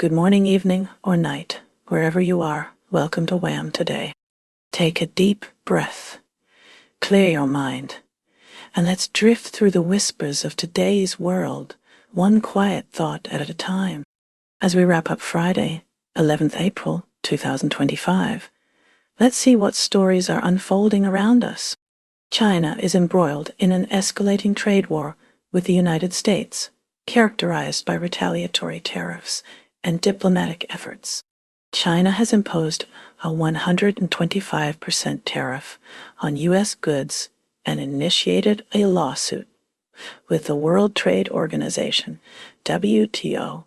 Good morning, evening, or night, wherever you are. Welcome to WHAM today. Take a deep breath, clear your mind, and let's drift through the whispers of today's world, one quiet thought at a time. As we wrap up Friday, 11th April 2025, let's see what stories are unfolding around us. China is embroiled in an escalating trade war with the United States, characterized by retaliatory tariffs and diplomatic efforts. China has imposed a 125% tariff on U.S. goods and initiated a lawsuit with the World Trade Organization, WTO,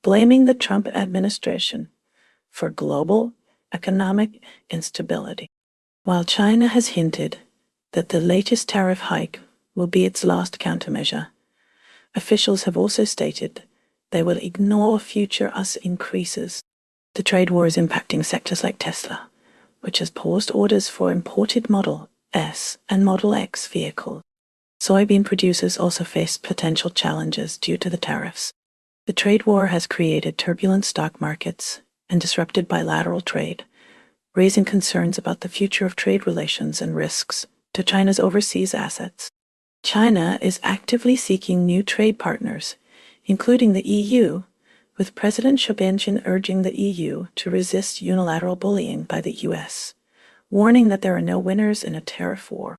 blaming the Trump administration for global economic instability. While China has hinted that the latest tariff hike will be its last countermeasure, officials have also stated they will ignore future US increases. The trade war is impacting sectors like Tesla, which has paused orders for imported Model S and Model X vehicles. Soybean producers also face potential challenges due to the tariffs. The trade war has created turbulent stock markets and disrupted bilateral trade, raising concerns about the future of trade relations and risks to China's overseas assets. China is actively seeking new trade partners, including the EU, with President Xi Jinping urging the EU to resist unilateral bullying by the US, warning that there are no winners in a tariff war.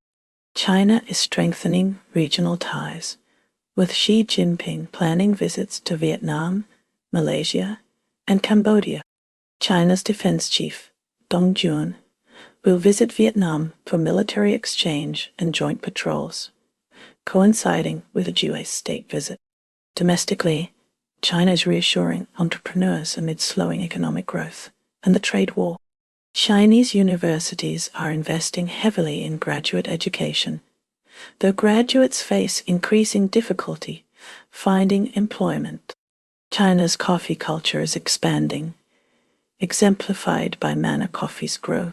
China is strengthening regional ties, with Xi Jinping planning visits to Vietnam, Malaysia, and Cambodia. China's defense chief, Dong Jun, will visit Vietnam for military exchange and joint patrols, coinciding with a US state visit. Domestically, China is reassuring entrepreneurs amid slowing economic growth and the trade war. Chinese universities are investing heavily in graduate education, though graduates face increasing difficulty finding employment. China's coffee culture is expanding, exemplified by Manna Coffee's growth.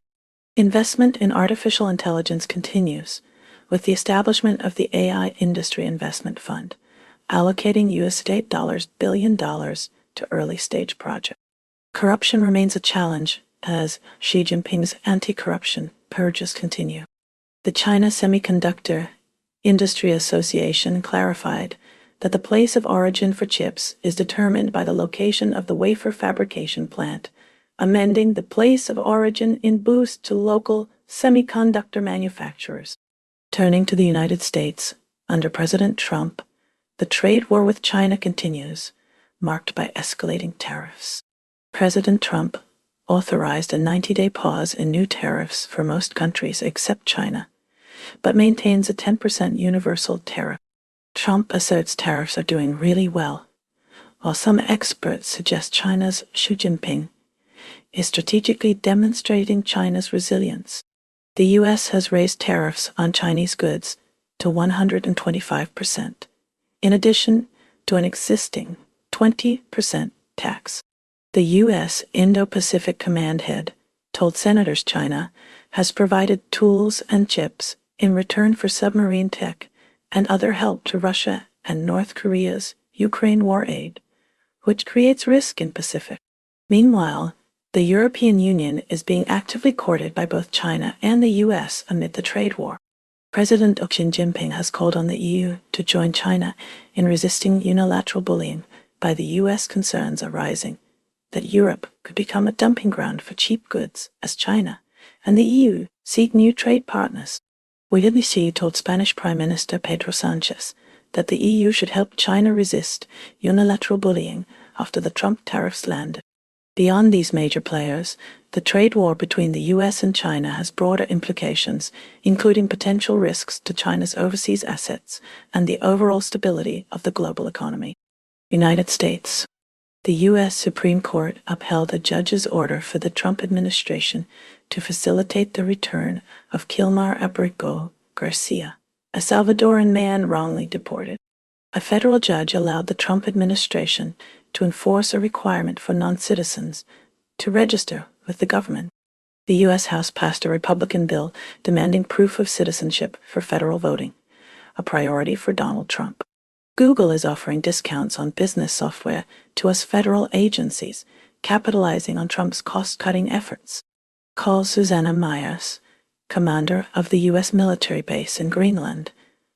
Investment in artificial intelligence continues, with the establishment of the AI Industry Investment Fund, allocating U.S. state billion dollars to early-stage projects. Corruption remains a challenge as Xi Jinping's anti-corruption purges continue. The China Semiconductor Industry Association clarified that the place of origin for chips is determined by the location of the wafer fabrication plant, amending the place of origin in boost to local semiconductor manufacturers. Turning to the United States, under President Trump, the trade war with China continues, marked by escalating tariffs. President Trump authorized a 90-day pause in new tariffs for most countries except China, but maintains a 10% universal tariff. Trump asserts tariffs are doing really well, while some experts suggest China's Xi Jinping is strategically demonstrating China's resilience. The U.S. has raised tariffs on Chinese goods to 125%. In addition to an existing 20% tax. The U.S. Indo-Pacific Command Head told senators China has provided tools and chips in return for submarine tech and other help to Russia and North Korea's Ukraine war aid, which creates risk in Pacific. Meanwhile, the European Union is being actively courted by both China and the U.S. amid the trade war. President Xi Jinping has called on the EU to join China in resisting unilateral bullying by the U.S. concerns arising that Europe could become a dumping ground for cheap goods as China and the EU seek new trade partners. William Xi told Spanish Prime Minister Pedro Sanchez that the EU should help China resist unilateral bullying after the Trump tariffs landed. Beyond these major players, the trade war between the U.S. and China has broader implications, including potential risks to China's overseas assets and the overall stability of the global economy. United States. The U.S. Supreme Court upheld a judge's order for the Trump administration to facilitate the return of Kilmar Abrigo Garcia, a Salvadoran man wrongly deported. A federal judge allowed the Trump administration to enforce a requirement for non-citizens to register with the government. The U.S. House passed a Republican bill demanding proof of citizenship for federal voting, a priority for Donald Trump. Google is offering discounts on business software to us federal agencies, capitalizing on Trump's cost-cutting efforts. Call Susanna Myers, commander of the U.S. military base in Greenland,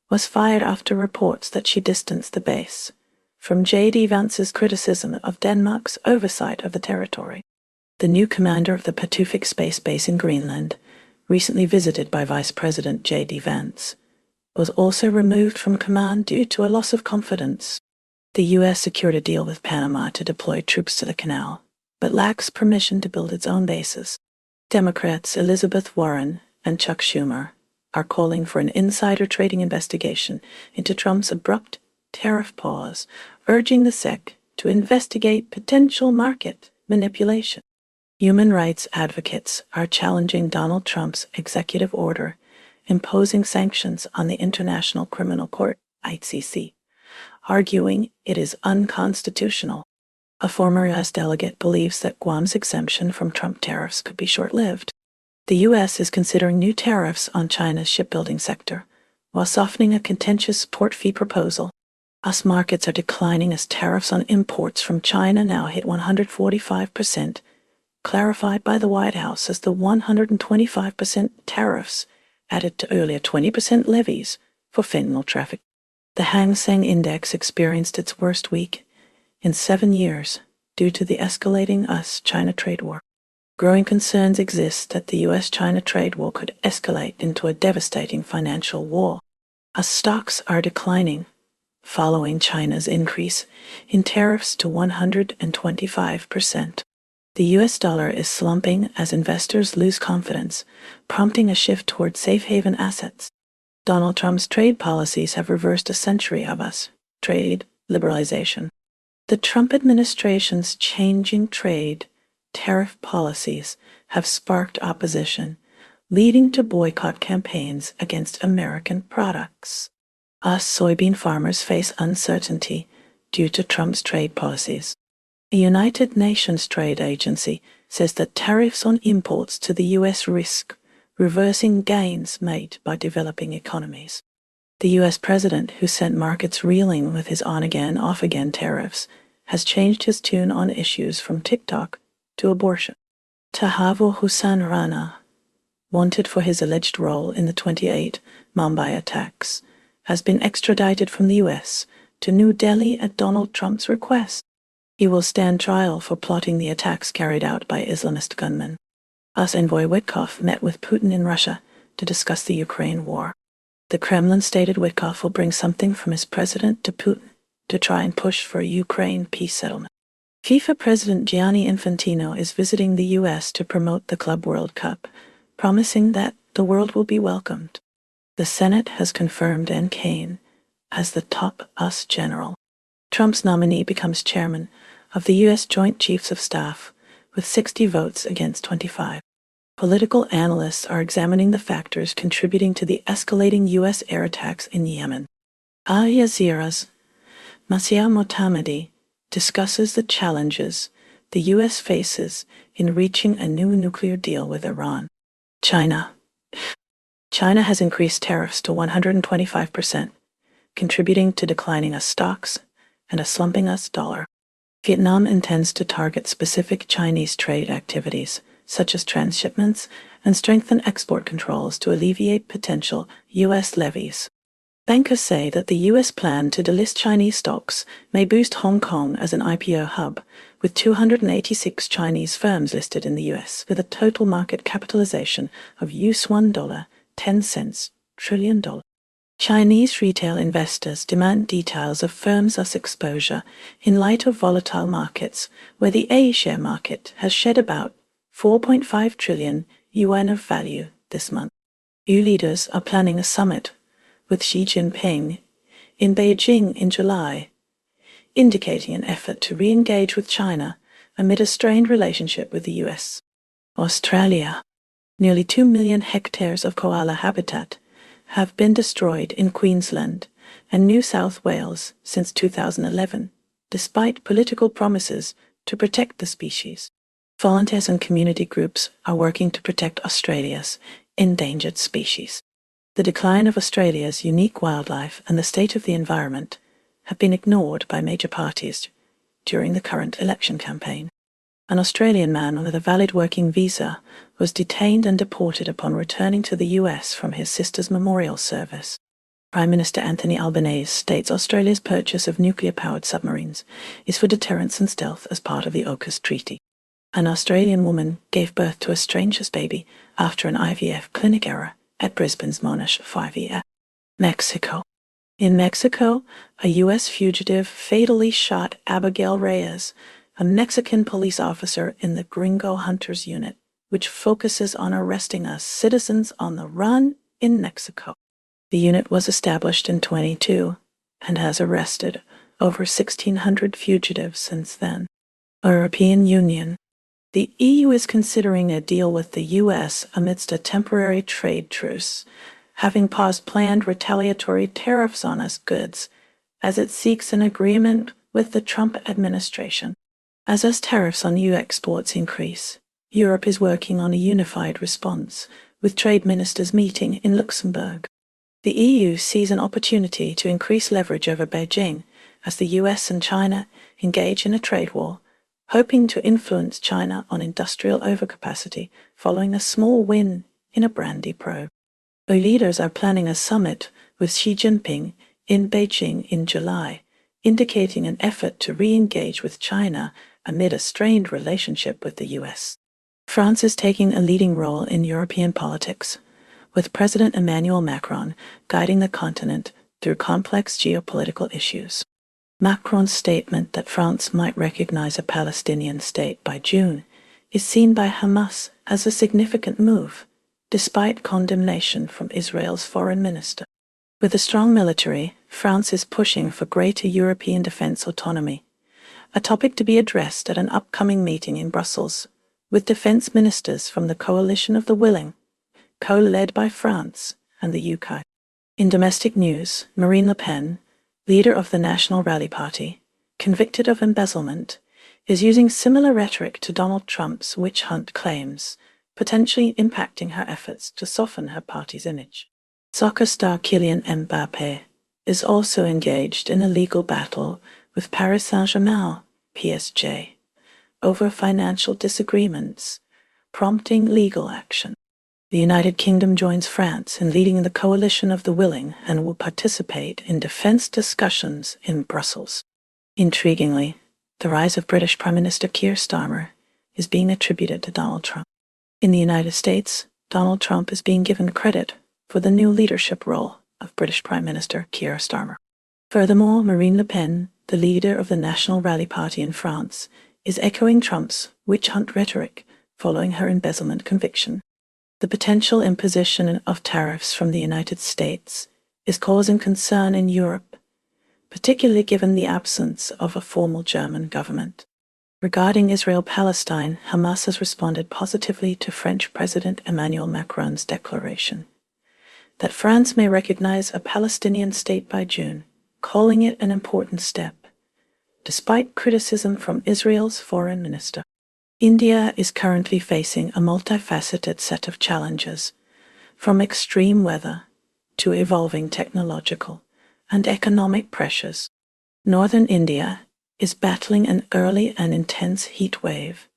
was fired after reports that she distanced the base from J.D. Vance's criticism of Denmark's oversight of the territory. The new commander of the Patufic Space Base in Greenland, recently visited by Vice President J.D. Vance, was also removed from command due to a loss of confidence. The U.S. secured a deal with Panama to deploy troops to the canal, but lacks permission to build its own bases. Democrats Elizabeth Warren and Chuck Schumer are calling for an insider trading investigation into Trump's abrupt tariff pause, urging the SEC to investigate potential market manipulation. Human rights advocates are challenging Donald Trump's executive order imposing sanctions on the International Criminal Court, ICC, arguing it is unconstitutional. A former U.S. delegate believes that Guam's exemption from Trump tariffs could be short-lived. The U.S. is considering new tariffs on China's shipbuilding sector, while softening a contentious port fee proposal. U.S. markets are declining as tariffs on imports from China now hit 145%, clarified by the White House as the 125% tariffs added to earlier 20% levies for fentanyl traffic. The Hang Seng Index experienced its worst week in 7 years due to the escalating US-China trade war. Growing concerns exist that the US-China trade war could escalate into a devastating financial war. As stocks are declining, following China's increase in tariffs to 125%. The US dollar is slumping as investors lose confidence, prompting a shift toward safe haven assets. Donald Trump's trade policies have reversed a century of US trade liberalization. The Trump administration's changing trade tariff policies have sparked opposition, leading to boycott campaigns against American products. US soybean farmers face uncertainty due to Trump's trade policies. A United Nations trade agency says that tariffs on imports to the U.S. risk reversing gains made by developing economies. The U.S. president, who sent markets reeling with his on-again, off-again tariffs, has changed his tune on issues from TikTok to abortion. Tahavu Hussain Rana, wanted for his alleged role in the 28 Mumbai attacks, has been extradited from the U.S. to New Delhi at Donald Trump's request. He will stand trial for plotting the attacks carried out by Islamist gunmen. US envoy Witkoff met with Putin in Russia to discuss the Ukraine war. The Kremlin stated Witkoff will bring something from his president to Putin to try and push for a Ukraine peace settlement. FIFA President Gianni Infantino is visiting the U.S. to promote the Club World Cup, promising that the world will be welcomed. The Senate has confirmed N. Kane as the top US general. Trump's nominee becomes chairman of the U.S. Joint Chiefs of Staff with 60 votes against 25. Political analysts are examining the factors contributing to the escalating U.S. air attacks in Yemen. Al Jazeera's Masih Motamedi discusses the challenges the U.S. faces in reaching a new nuclear deal with Iran. China has increased tariffs to 125%, contributing to declining US stocks and a slumping US dollar. Vietnam intends to target specific Chinese trade activities, such as transshipments, and strengthen export controls to alleviate potential U.S. levies. Bankers say that the U.S. plan to delist Chinese stocks may boost Hong Kong as an IPO hub, with 286 Chinese firms listed in the U.S. with a total market capitalization of $1.10 trillion. Chinese retail investors demand details of firms' US exposure in light of volatile markets, where the A-share market has shed about 4.5 trillion yuan of value this month. EU leaders are planning a summit with Xi Jinping in Beijing in July, indicating an effort to re-engage with China amid a strained relationship with the US. Australia. Nearly 2 million hectares of koala habitat have been destroyed in Queensland and New South Wales since 2011, despite political promises to protect the species. Volunteers and community groups are working to protect Australia's endangered species. The decline of Australia's unique wildlife and the state of the environment have been ignored by major parties during the current election campaign. An Australian man with a valid working visa was detained and deported upon returning to the US from his sister's memorial service. Prime Minister Anthony Albanese states Australia's purchase of nuclear-powered submarines is for deterrence and stealth as part of the AUKUS treaty. An Australian woman gave birth to a stranger's baby after an IVF clinic error at Brisbane's Monash 5EF. Mexico. In Mexico, a U.S. fugitive fatally shot Abigail Reyes, a Mexican police officer in the Gringo Hunters Unit, which focuses on arresting us citizens on the run in Mexico. The unit was established in 2022 and has arrested over 1,600 fugitives since then. European Union. The EU is considering a deal with the US amidst a temporary trade truce, having paused planned retaliatory tariffs on US goods as it seeks an agreement with the Trump administration. As US tariffs on EU exports increase, Europe is working on a unified response, with trade ministers meeting in Luxembourg. The EU sees an opportunity to increase leverage over Beijing as the US and China engage in a trade war, hoping to influence China on industrial overcapacity following a small win in a brandy probe. The leaders are planning a summit with Xi Jinping in Beijing in July, indicating an effort to re-engage with China amid a strained relationship with the US. France is taking a leading role in European politics, with President Emmanuel Macron guiding the continent through complex geopolitical issues. Macron's statement that France might recognize a Palestinian state by June is seen by Hamas as a significant move, despite condemnation from Israel's foreign minister. With a strong military, France is pushing for greater European defense autonomy, a topic to be addressed at an upcoming meeting in Brussels, with defense ministers from the Coalition of the Willing, co-led by France and the UK. In domestic news, Marine Le Pen, leader of the National Rally Party, convicted of embezzlement, is using similar rhetoric to Donald Trump's witch hunt claims, potentially impacting her efforts to soften her party's image. Soccer star Kylian Mbappé is also engaged in a legal battle with Paris Saint-Germain, PSG, over financial disagreements, prompting legal action. The United Kingdom joins France in leading the Coalition of the Willing and will participate in defense discussions in Brussels. Intriguingly, the rise of British Prime Minister Keir Starmer is being attributed to Donald Trump. In the United States, Donald Trump is being given credit for the new leadership role of British Prime Minister Keir Starmer. Furthermore, Marine Le Pen, the leader of the National Rally Party in France, is echoing Trump's witch hunt rhetoric following her embezzlement conviction. The potential imposition of tariffs from the United States is causing concern in Europe, particularly given the absence of a formal German government. Regarding Israel-Palestine, Hamas has responded positively to French President Emmanuel Macron's declaration that France may recognize a Palestinian state by June, calling it an important step, despite criticism from Israel's foreign minister. India is currently facing a multifaceted set of challenges, from extreme weather to evolving technological and economic pressures. Northern India is battling an early and intense heat wave,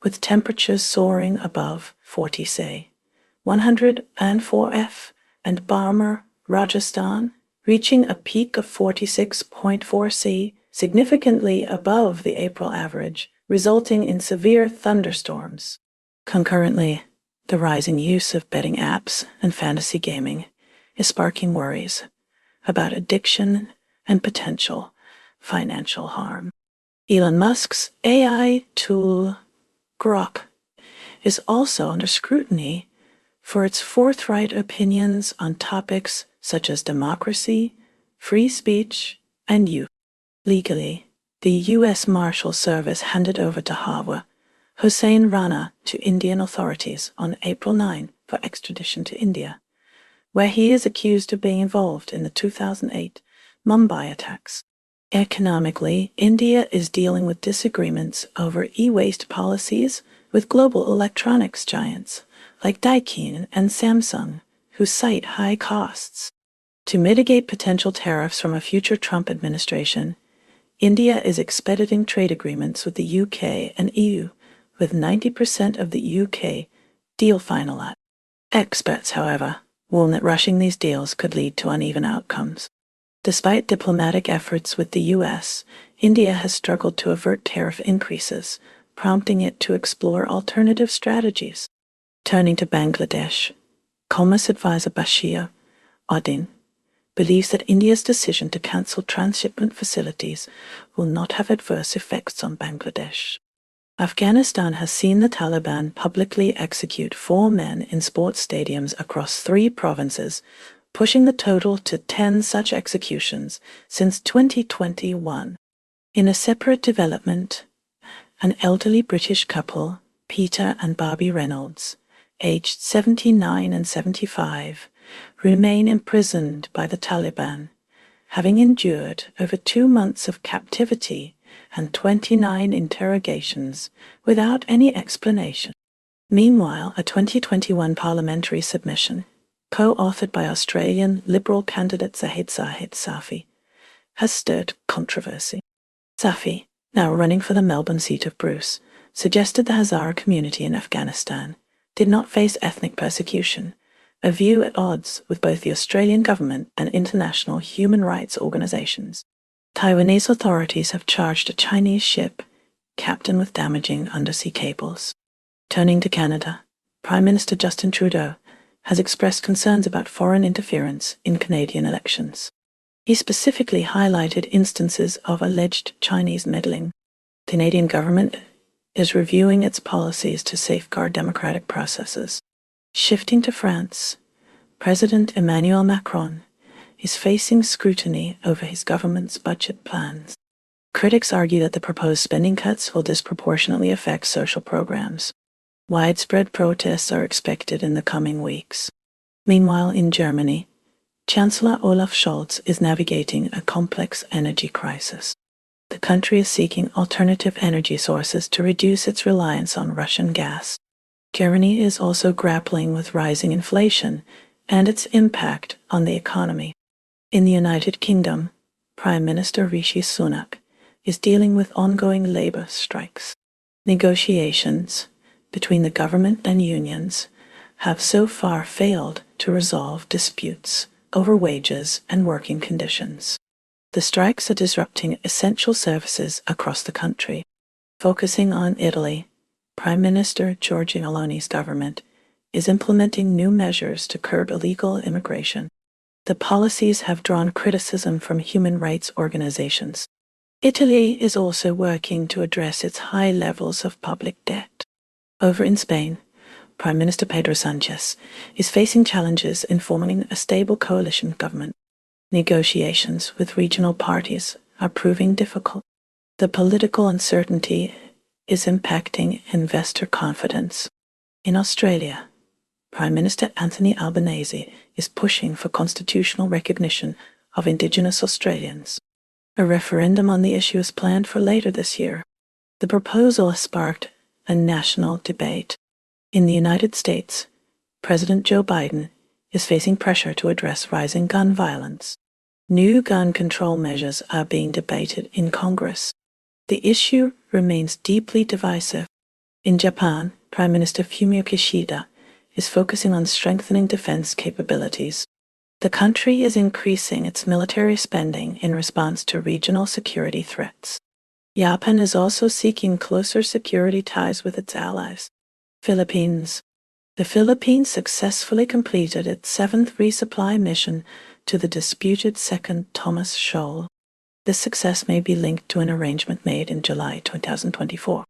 with temperatures soaring above 40 C, 104 F, and Barmer, Rajasthan, reaching a peak of 46.4 C, significantly above the April average, resulting in severe thunderstorms. Concurrently, the rising use of betting apps and fantasy gaming is sparking worries about addiction and potential financial harm. Elon Musk's AI tool, Grok, is also under scrutiny for its forthright opinions on topics such as democracy, free speech, and youth. Legally, the U.S. Marshal Service handed over Tahawa Hussein Rana to Indian authorities on April 9 for extradition to India, where he is accused of being involved in the 2008 Mumbai attacks. Economically, India is dealing with disagreements over e-waste policies with global electronics giants like Daikin and Samsung, who cite high costs. To mitigate potential tariffs from a future Trump administration, India is expediting trade agreements with the UK and EU, with 90% of the UK deal finalized. Experts, however, warn that rushing these deals could lead to uneven outcomes. Despite diplomatic efforts with the US, India has struggled to avert tariff increases, prompting it to explore alternative strategies. Turning to Bangladesh, Commerce Advisor Bashir Uddin believes that India's decision to cancel transshipment facilities will not have adverse effects on Bangladesh. Afghanistan has seen the Taliban publicly execute 4 men in sports stadiums across 3 provinces, pushing the total to 10 such executions since 2021. In a separate development, an elderly British couple, Peter and Barbie Reynolds, aged 79 and 75, remain imprisoned by the Taliban, having endured over 2 months of captivity and 29 interrogations without any explanation. Meanwhile, a 2021 parliamentary submission, co-authored by Australian Liberal candidate Zahid Safi, has stirred controversy. Safi, now running for the Melbourne seat of Bruce, suggested the Hazara community in Afghanistan did not face ethnic persecution, a view at odds with both the Australian government and international human rights organizations. Taiwanese authorities have charged a Chinese ship captain with damaging undersea cables. Turning to Canada, Prime Minister Justin Trudeau has expressed concerns about foreign interference in Canadian elections. He specifically highlighted instances of alleged Chinese meddling. The Canadian government is reviewing its policies to safeguard democratic processes. Shifting to France, President Emmanuel Macron is facing scrutiny over his government's budget plans. Critics argue that the proposed spending cuts will disproportionately affect social programs. Widespread protests are expected in the coming weeks. Meanwhile, in Germany, Chancellor Olaf Scholz is navigating a complex energy crisis. The country is seeking alternative energy sources to reduce its reliance on Russian gas. Germany is also grappling with rising inflation and its impact on the economy. In the United Kingdom, Prime Minister Rishi Sunak is dealing with ongoing labor strikes. Negotiations between the government and unions have so far failed to resolve disputes over wages and working conditions. The strikes are disrupting essential services across the country. Focusing on Italy, Prime Minister Giorgia Meloni's government is implementing new measures to curb illegal immigration. The policies have drawn criticism from human rights organizations. Italy is also working to address its high levels of public debt. Over in Spain, Prime Minister Pedro Sánchez is facing challenges in forming a stable coalition government. Negotiations with regional parties are proving difficult. The political uncertainty is impacting investor confidence. In Australia, Prime Minister Anthony Albanese is pushing for constitutional recognition of Indigenous Australians. A referendum on the issue is planned for later this year. The proposal has sparked a national debate. In the United States, President Joe Biden is facing pressure to address rising gun violence. New gun control measures are being debated in Congress. The issue remains deeply divisive. In Japan, Prime Minister Fumio Kishida is focusing on strengthening defense capabilities. The country is increasing its military spending in response to regional security threats. Japan is also seeking closer security ties with its allies. Philippines. The Philippines successfully completed its 7th resupply mission to the disputed second Thomas Shoal. This success may be linked to an arrangement made in July 2024.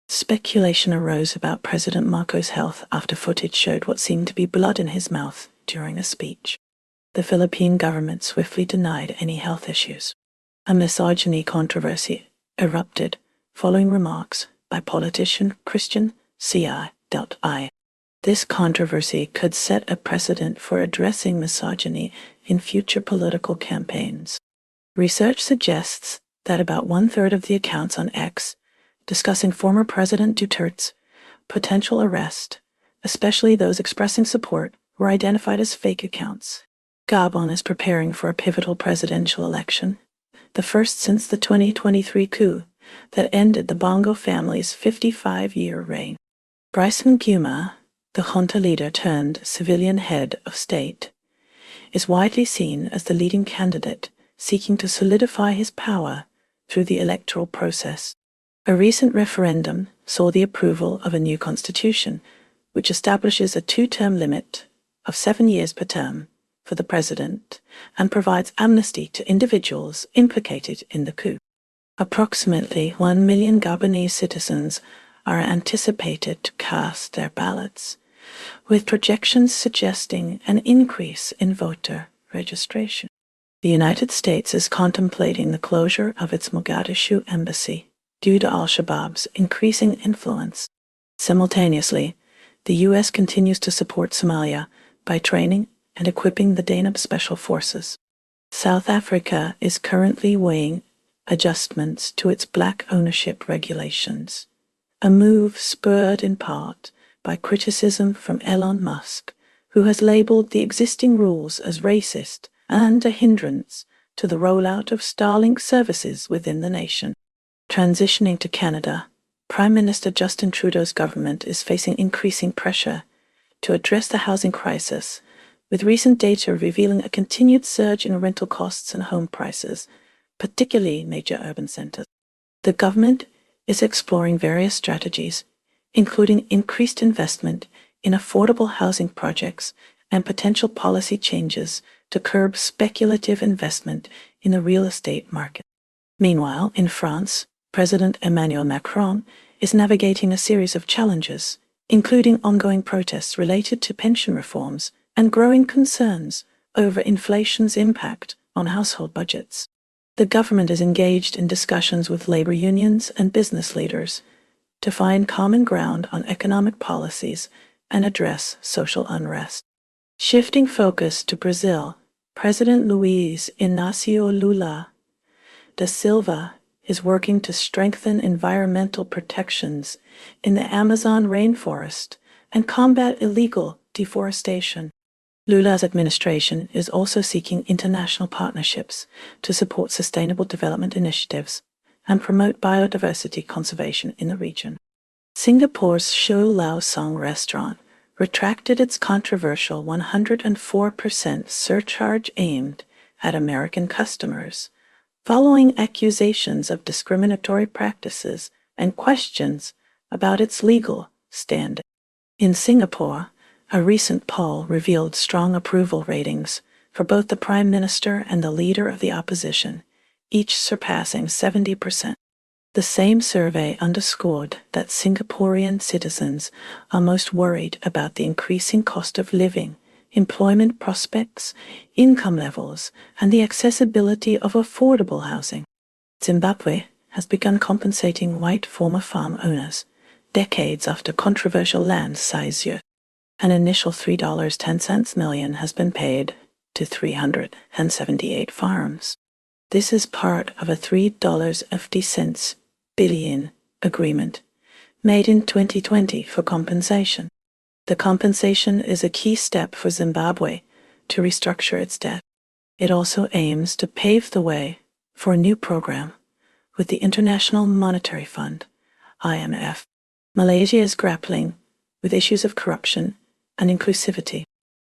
Speculation arose about President Marcos' health after footage showed what seemed to be blood in his mouth during a speech. The Philippine government swiftly denied any health issues. A misogyny controversy erupted following remarks by politician Christian C.I. This controversy could set a precedent for addressing misogyny in future political campaigns. Research suggests that about 1/3 of the accounts on X discussing former President Duterte's potential arrest, especially those expressing support, were identified as fake accounts. Gabon is preparing for a pivotal presidential election, the first since the 2023 coup that ended the Bongo family's 55-year reign. Bryson Guma, the junta leader turned civilian head of state, is widely seen as the leading candidate seeking to solidify his power through the electoral process. A recent referendum saw the approval of a new constitution, which establishes a 2-term limit of 7 years per term for the president and provides amnesty to individuals implicated in the coup. Approximately 1 million Gabonese citizens are anticipated to cast their ballots, with projections suggesting an increase in voter registration. The United States is contemplating the closure of its Mogadishu embassy due to al-Shabaab's increasing influence. Simultaneously, the U.S. continues to support Somalia by training and equipping the Danab Special Forces. South Africa is currently weighing adjustments to its black ownership regulations, a move spurred in part by criticism from Elon Musk, who has labeled the existing rules as racist and a hindrance to the rollout of Starlink services within the nation. Transitioning to Canada, Prime Minister Justin Trudeau's government is facing increasing pressure to address the housing crisis, with recent data revealing a continued surge in rental costs and home prices, particularly in major urban centers. The government is exploring various strategies, including increased investment in affordable housing projects and potential policy changes to curb speculative investment in the real estate market. Meanwhile, in France, President Emmanuel Macron is navigating a series of challenges, including ongoing protests related to pension reforms and growing concerns over inflation's impact on household budgets. The government is engaged in discussions with labor unions and business leaders to find common ground on economic policies and address social unrest. Shifting focus to Brazil, President Luiz Inácio Lula da Silva is working to strengthen environmental protections in the Amazon rainforest and combat illegal deforestation. Lula's administration is also seeking international partnerships to support sustainable development initiatives and promote biodiversity conservation in the region. Singapore's Show Lao Song restaurant retracted its controversial 104% surcharge aimed at American customers, following accusations of discriminatory practices and questions about its legal standing. In Singapore, a recent poll revealed strong approval ratings for both the Prime Minister and the leader of the opposition, each surpassing 70%. The same survey underscored that Singaporean citizens are most worried about the increasing cost of living, employment prospects, income levels, and the accessibility of affordable housing. Zimbabwe has begun compensating white former farm owners decades after controversial land seizure. An initial $3.10 million has been paid to 378 farms. This is part of a $3.50 billion agreement made in 2020 for compensation. The compensation is a key step for Zimbabwe to restructure its debt. It also aims to pave the way for a new program with the International Monetary Fund, IMF. Malaysia is grappling with issues of corruption and inclusivity.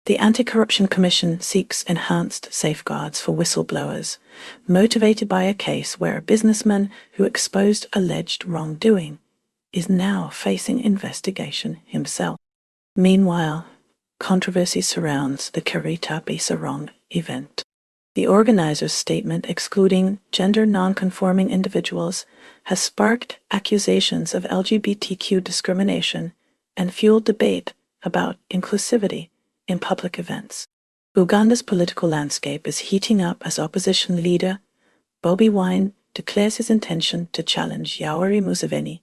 The Anti-Corruption Commission seeks enhanced safeguards for whistleblowers, motivated by a case where a businessman who exposed alleged wrongdoing is now facing investigation himself. Meanwhile, controversy surrounds the Kereta Bisarong event. The organizer's statement excluding gender non-conforming individuals has sparked accusations of LGBTQ discrimination and fueled debate about inclusivity in public events. Uganda's political landscape is heating up as opposition leader Bobi Wine declares his intention to challenge Yoweri Museveni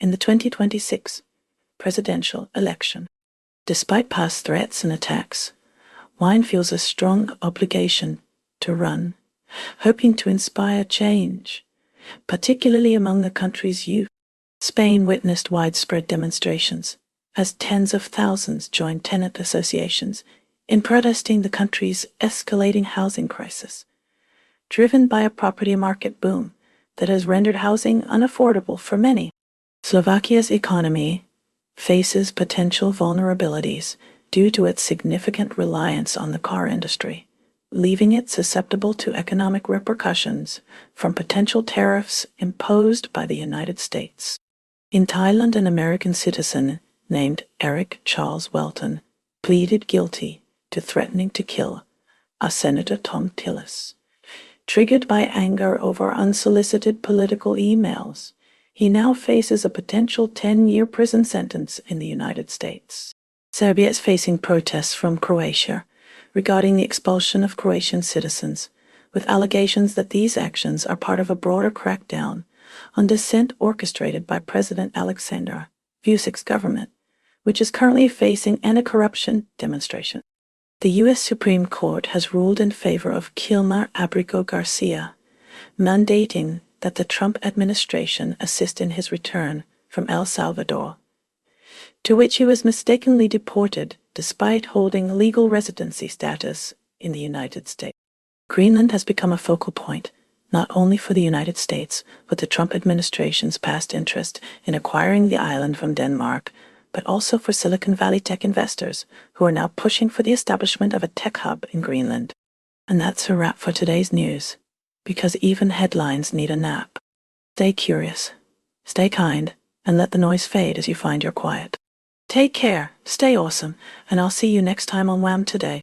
in the 2026 presidential election. Despite past threats and attacks, Wine feels a strong obligation to run, hoping to inspire change, particularly among the country's youth. Spain witnessed widespread demonstrations as tens of thousands joined tenant associations in protesting the country's escalating housing crisis, driven by a property market boom that has rendered housing unaffordable for many. Slovakia's economy faces potential vulnerabilities due to its significant reliance on the car industry, leaving it susceptible to economic repercussions from potential tariffs imposed by the United States. In Thailand, an American citizen named Eric Charles Welton pleaded guilty to threatening to kill a Senator Tom Tillis. Triggered by anger over unsolicited political emails, he now faces a potential 10-year prison sentence in the United States. Serbia is facing protests from Croatia regarding the expulsion of Croatian citizens, with allegations that these actions are part of a broader crackdown on dissent orchestrated by President Aleksandar Vucic's government, which is currently facing anti-corruption demonstrations. The U.S. Supreme Court has ruled in favor of Kilmar Abrigo Garcia, mandating that the Trump administration assist in his return from El Salvador, to which he was mistakenly deported despite holding legal residency status in the United States. Greenland has become a focal point, not only for the United States, but the Trump administration's past interest in acquiring the island from Denmark, but also for Silicon Valley tech investors who are now pushing for the establishment of a tech hub in Greenland. And that's a wrap for today's news, because even headlines need a nap. Stay curious, stay kind, and let the noise fade as you find your quiet. Take care, stay awesome, and I'll see you next time on WHAM Today.